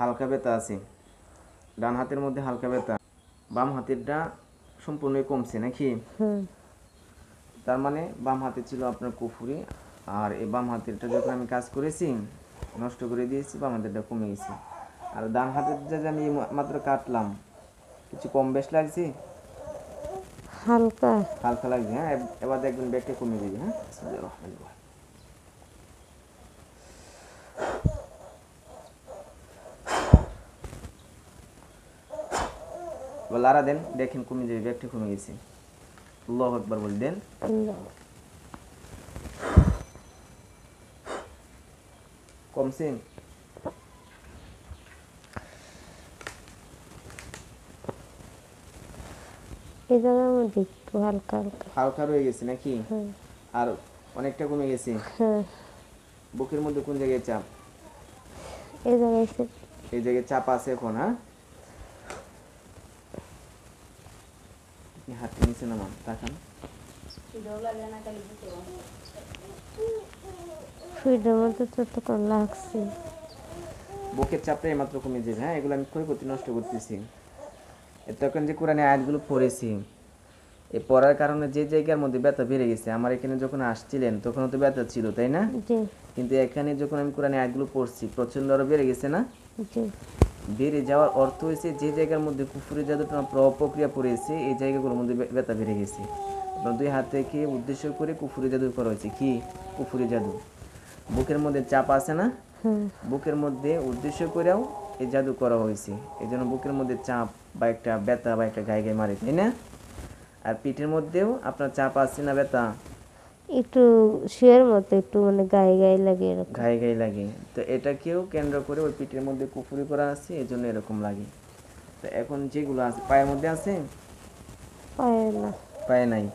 হালকা ব্যথা আছে, ডান হাতের মধ্যে হালকা ব্যথা, বাম হাতেরটা সম্পূর্ণই কমছে নাকি? তার মানে বাম হাতে ছিল আপনার কুফুরি, আর এই বাম হাতেরটা যখন আমি কাজ করেছি নষ্ট করে দিয়েছি, বাম হাতেরটা কমে গেছে। আর ডান হাতের যে আমি মাত্র কাটলাম, কিছু কম বেশ লাগছে, হালকা হালকা লাগছে। হ্যাঁ, এবার দেখবেন ব্যাগটা কমে যাবে। হ্যাঁ, এবার লাড়া দেন, দেখেন কমে যাবে, ব্যাগটা কমে গেছে। আল্লাহু আকবার বলে দেন। কমছে? এই জায়গার মধ্যে একটু হালকা হালকা হালকা রয়ে গেছে নাকি? আর অনেকটা কমে গেছে। বুকের মধ্যে কোন জায়গায় চাপ? এই জায়গায় এই জায়গায় চাপ আছে এখন। হ্যাঁ, হাতটা নিচে নামান, তাকান। সুইটার মধ্যে যতক্ষণ লাগছে বুকের চাপটা এইমাত্র কমে যাবে। হ্যাঁ, এগুলো আমি ক্ষয়ক্ষতি নষ্ট করতেছি। এতক্ষণ যে কোরআনে আয়াতগুলো পড়েছি, এই পড়ার কারণে যে জায়গার মধ্যে ব্যথা বেড়ে গেছে, আমার এখানে যখন আসছিলেন তখনও তো ব্যথা ছিল, তাই না? কিন্তু এখানে যখন আমি কোরআনে আয়াতগুলো পড়ছি, প্রচণ্ড আরো বেড়ে গেছে না? বেড়ে যাওয়ার অর্থ হয়েছে যে জায়গার মধ্যে কুফুরি জাদুটা প্রক্রিয়া পড়েছে, এই জায়গাগুলোর মধ্যে ব্যথা বেড়ে গেছে। আপনার দুই হাত থেকে উদ্দেশ্য করে কুফুরি জাদু করা হয়েছে। কি কুফুরি জাদু? বুকের মধ্যে চাপ আছে না, বুকের মধ্যে উদ্দেশ্য করেও এই জাদু করা হয়েছে। এই জন্য বুকের মধ্যে চাপ বা একটা ব্যথা বা একটা গায়ে গায়ে মারে, তাই না? আর পিঠের মধ্যেও আপনার চাপ আছে না, ব্যথা একটু শুয়ের মতো একটু মানে গায়ে গায়ে লাগে, এরকম গায়ে গায়ে লাগে। তো এটাকেও কেন্দ্র করে ওই পিঠের মধ্যে কুফুরি করা আছে, এই জন্য এরকম লাগে। তো এখন যেগুলো আছে পায়ের মধ্যে আছে, পায়ে না, পায়ে নাই।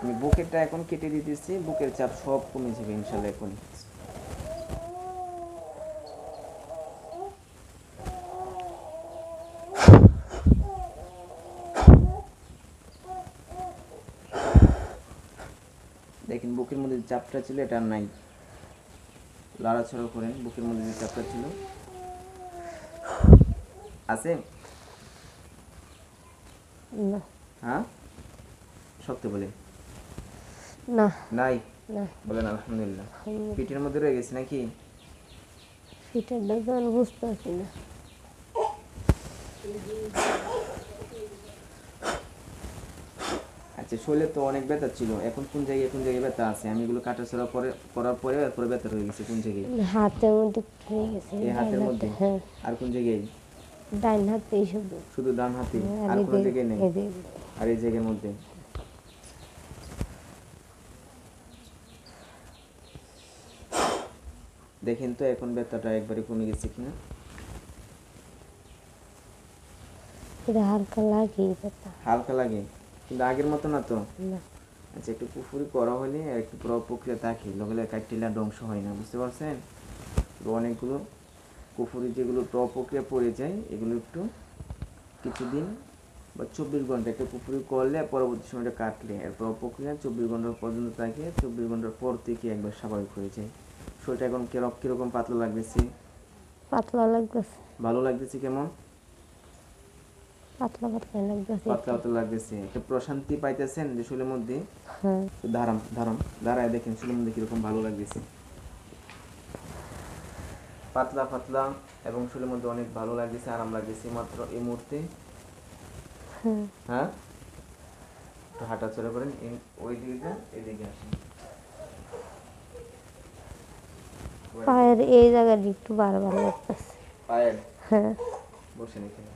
আমি বুকেরটা এখন কেটে দিতেছি, বুকের চাপ সব কমে যাবে ইনশাল্লাহ এখন। দেখেন বুকের মধ্যে যে চাপটা ছিল এটা আর নাই। লড়াছড়া করেন, বুকের মধ্যে যে চাপটা ছিল আছে না, হ্যাঁ, সত্য বলে না, নাই, না, বলেন আলহামদুলিল্লাহ। পিঠের মধ্যে রয়ে গেছে নাকি? সেটার দাম বুঝতে পারছি না। আচ্ছা, শরীরে তো অনেক ব্যথা ছিল, এখন কোন জায়গায় কোন জায়গায় ব্যথা আছে? আমি এগুলো কাটাছড়া করে করার পরে এরপরে ব্যথা রয়ে গেছে কোন জায়গায়? হাতের মধ্যে হয়ে গেছে, এই হাতের মধ্যে? হ্যাঁ। আর কোন জায়গায়? ডান হাতে শুধু, শুধু ডান হাতে? আর কোনো জায়গায় নেই? আর এই জায়গার মধ্যে? দেখেন তো এখন ব্যথাটা একবারে কমে গেছে কিনা। এটা হালকা লাগে, ব্যথা হালকা লাগে, কিন্তু আগের মতো না তো? না। আচ্ছা, একটু পুফুরি করা হলে একটু প্রক্রিয়া থাকে, লগলে কাটটিলা ধ্বংস হয় না, বুঝতে পারছেন? তো অনেকগুলো কুফুরি যেগুলো প্রক্রিয়া পড়ে যায়, এগুলো একটু কিছুদিন বা 24 ঘন্টা একটা কুফুরি করলে পরবর্তী সময়টা কাটলে এর প্রক্রিয়া 24 ঘন্টা পর্যন্ত থাকে। 24 ঘন্টার পর থেকে একবার স্বাভাবিক হয়ে যায়। শরীরটা এখন কিরকম পাতলা লাগতেছে? পাতলা লাগতেছে। ভালো লাগতেছে? কেমন পাতলা পাতলা লাগতেছে, পাতলা পাতলা লাগতেছে? একটা প্রশান্তি পাইতেছেন যে শরীরের মধ্যে? হ্যাঁ। দাঁড়ায় দেখেন শরীরের মধ্যে কিরকম ভালো লাগতেছে, পাতলা পাতলা, এবং শরীরের মধ্যে অনেক ভালো লাগতেছে, আরাম লাগতেছে মাত্র এই মুহূর্তে। হ্যাঁ, একটু হাঁটাচলা করেন, ওই দিকে এদিকে আসেন। পায়ের এই জায়গাটা একটু বারবার লাগতেছে। পায়ের? হ্যাঁ। বসেন এখানে।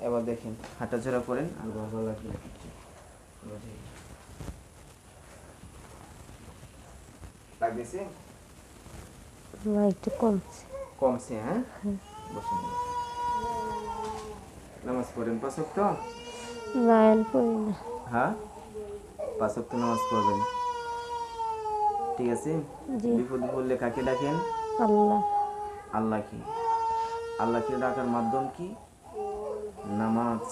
এবার দেখেন হাঁটাচলা করেন, আর ভালো লাগবে। লাগতেছে? না একটু কমছে। কমছে, হ্যাঁ? বসে নিন। নামাজ পড়েন 5 ওয়াক্ত? না এখন পড়ি না। হ্যাঁ, 5 ওয়াক্ত নামাজ পড়বেন, ঠিক আছে? জি। বিপদে পড়লে কাকে ডাকেন? আল্লাহ। আল্লাহকে। আল্লাহকে ডাকার মাধ্যম কি? নামাজ।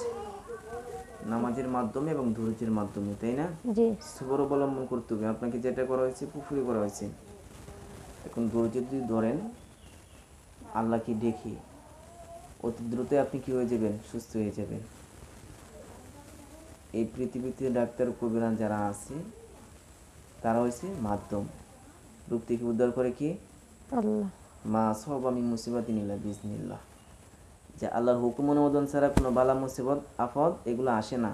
নামাজের মাধ্যমে এবং ধৈর্যের মাধ্যমে, তাই না? জি। সবর অবলম্বন করতে হবে। আপনাকে যেটা করা হয়েছে পুফুরি করা হয়েছে। এখন ধৈর্য যদি ধরেন, আল্লাহকে দেখে অতি দ্রুত আপনি কি হয়ে যাবেন? সুস্থ হয়ে যাবেন। এই পৃথিবীতে ডাক্তার কবিরাজ যারা আছে তারা হয়েছে মাধ্যম। রূপ থেকে উদ্ধার করে কি? আল্লাহ। মা সব আমি মুসিবত নিলা বিজনিল্লাহ, যে আল্লাহর হুকুম অনুমোদন ছাড়া কোনো বালা মুসিবত আফত এগুলো আসে না।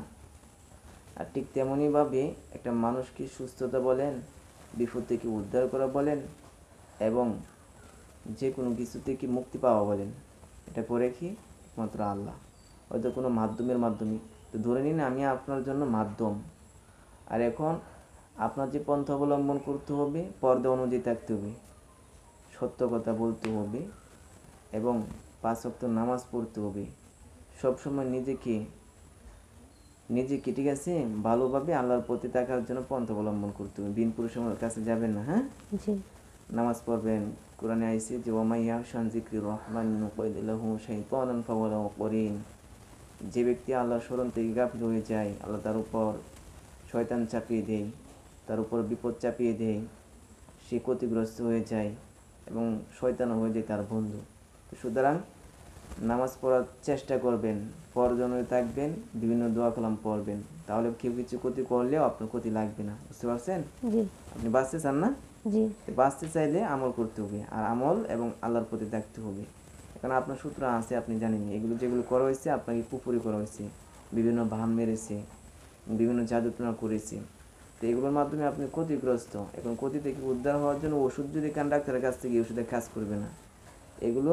আর ঠিক তেমনইভাবে একটা মানুষকে সুস্থতা বলেন, বিপদ থেকে উদ্ধার করা বলেন, এবং যে কোনো কিছু থেকে মুক্তি পাওয়া বলেন, এটা করে কি? মাত্র আল্লাহ, হয়তো কোনো মাধ্যমের মাধ্যমে। তো ধরে নিন আমি আপনার জন্য মাধ্যম। আর এখন আপনার যে পন্থা অবলম্বন করতে হবে, পর্দা অনুযায়ী থাকতে হবে, সত্য কথা বলতে হবে, এবং 5 ওয়াক্ত নামাজ পড়তে হবে। সবসময় নিজেকে নিজেকে ঠিক আছে ভালোভাবে আল্লাহর প্রতি থাকার জন্য পন্থা অবলম্বন করতে হবে। বিন পুরুষের কাছে যাবেন না, হ্যাঁ? জি। নামাজ পড়বেন। কোরআনে আইছে যে ওমাইয়া শান যিকরি রহমান নুকাইদ লাহু শাইতানান ফাওয়ালাহু করিন। যে ব্যক্তি আল্লাহর স্মরণ থেকে গাফিল হয়ে যায়, আল্লাহ তার উপর শয়তান চাপিয়ে দেয়, তার উপর বিপদ চাপিয়ে দেয়, সে ক্ষতিগ্রস্ত হয়ে যায় এবং শয়তানও হয়ে যায় তার বন্ধু। তো সুতরাং নামাজ পড়ার চেষ্টা করবেন, পরজনে থাকবেন, বিভিন্ন দোয়া কালাম পড়বেন, তাহলে কেউ কিছু ক্ষতি করলেও আপনার ক্ষতি লাগবে না। বুঝতে পারছেন? জি। আপনি বাঁচতে চান না? জি। তো বাঁচতে চাইলে আমল করতে হবে, আর আমল এবং আল্লাহর প্রতি থাকতে হবে। এখন আপনার সূত্র আছে, আপনি জানেন এগুলো যেগুলো করা হয়েছে আপনাকে কুফরি করা হয়েছে, বিভিন্ন ভান মেরেছে, বিভিন্ন জাদুটনা করেছে। তো এগুলোর মাধ্যমে আপনি ক্ষতিগ্রস্ত। এখন ক্ষতি থেকে উদ্ধার হওয়ার জন্য ওষুধ যদি খান ডাক্তারের কাছ থেকে, ওষুধে কাজ করবে না। এগুলো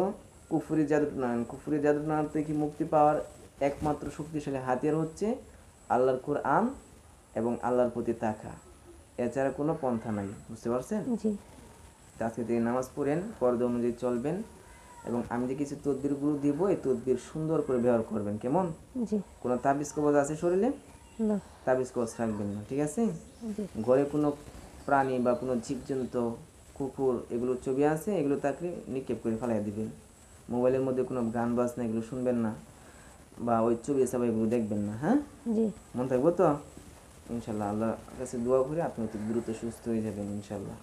কুফরি জাদুটনা। কুফরি জাদুটনা থেকে মুক্তি পাওয়ার একমাত্র শক্তিশালী হাতিয়ার হচ্ছে আল্লাহর কোরআন এবং আল্লাহর প্রতি থাকা, এছাড়া কোনো পন্থা নাই। বুঝতে পারছেন? জি। তো আজকে থেকে নামাজ পড়েন, পর্দা অনুযায়ী চলবেন, এবং আমি যে কিছু তদবিরগুলো দিব এই তদবির সুন্দর করে ব্যবহার করবেন, কেমন? জি। কোনো তাবিজ কবজ আছে শরীরে? না। তাবিজ কবজ রাখবেন না, ঠিক আছে? জি। ঘরে কোনো প্রাণী বা কোনো জীবজন্তু, কুকুর, এগুলো ছবি আছে, এগুলো থাকলে নিক্ষেপ করে ফেলাই দিবেন। মোবাইলের মধ্যে কোনো গান বাজনা এগুলো শুনবেন না, বা ওই ছবি সবাই এগুলো দেখবেন না, হ্যাঁ? জি। মন থাকবো তো? ইনশাল্লাহ আল্লাহর কাছে দোয়া করে আপনি অতি দ্রুত সুস্থ হয়ে যাবেন ইনশাল্লাহ।